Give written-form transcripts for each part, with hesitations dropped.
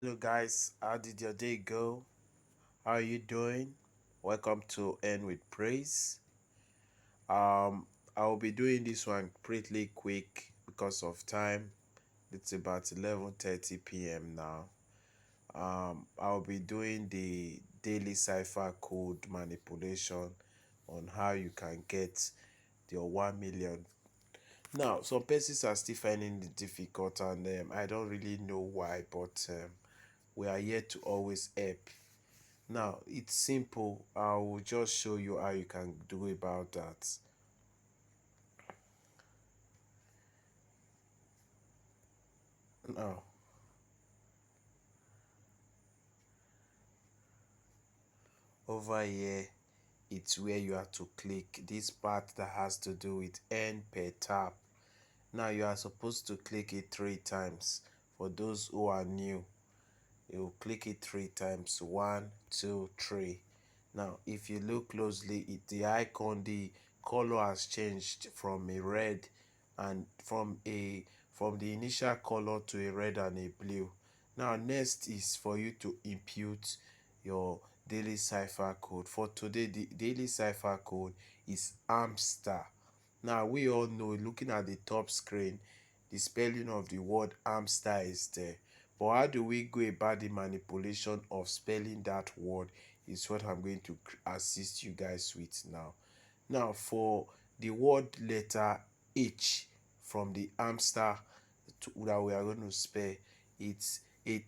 Hello guys, how did your day go? How are you doing? Welcome to End with Praise. Um I'll be doing this one pretty quick because of time. It's about 11:30 p.m. now. I'll be doing the daily cipher code manipulation on how you can get your 1 million. Now, some persons are still finding it difficult, and I don't really know why, but we are here to always help. Now, it's simple. I will just show you how you can do about that. Now, over here, it's where you have to click this part that has to do with earn per tap. Now, you are supposed to click it 3 times. For those who are new, you click it 3 times. One, two, three. Now, if you look closely, the icon, the color has changed from a red and from the initial color to a red and a blue. Now, next is for you to impute your daily cipher code. For today, the daily cipher code is Hamster. Now, we all know, looking at the top screen, the spelling of the word hamster is there. But how do we go about the manipulation of spelling that word is what I'm going to assist you guys with now. Now, for the word letter H from the hamster that we are going to spell, it's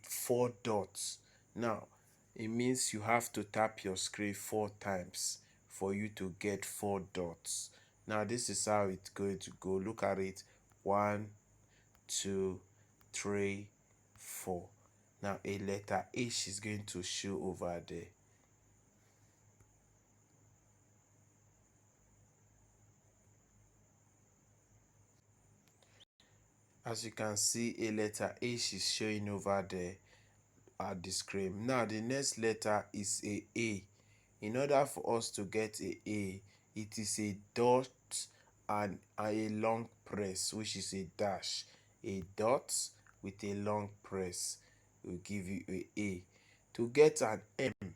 4 dots. Now, it means you have to tap your screen 4 times for you to get 4 dots. Now, this is how it's going to go. Look at it. One, two, three, four. Now, a letter H is going to show over there. As you can see, a letter H is showing over there at the screen. Now, the next letter is a A. In order for us to get a, it is a dot and a long press, which is a dash. A dot with a long press will give you a A. To get an M,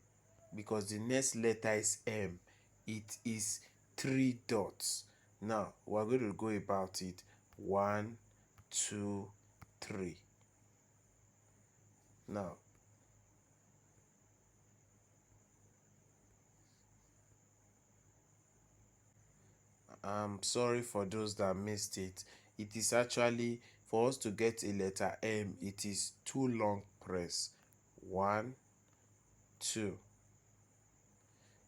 because the next letter is M, it is 3 dots. Now, we're going to go about it. One, two, three. Now, I'm sorry for those that missed it. It is actually for us to get a letter M, it is two long press. One, two.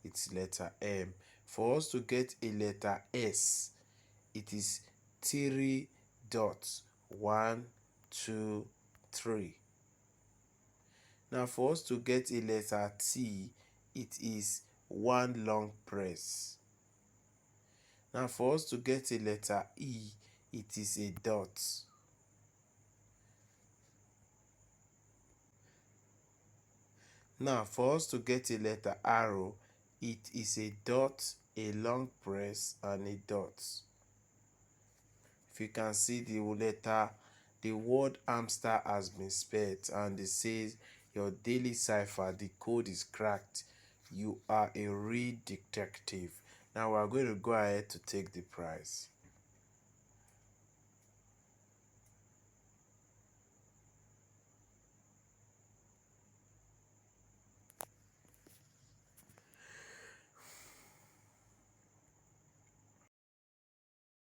It's letter M. For us to get a letter S, it is 3 dots. One, two, three. Now, for us to get a letter T, it is one long press. Now, for us to get a letter E, it is a dot. Now, for us to get a letter R, it is a dot, a long press, and a dot. If you can see the letter, the word hamster has been spelled, and it says your daily cipher, the code is cracked. You are a real detective. Now, we are going to go ahead to take the prize.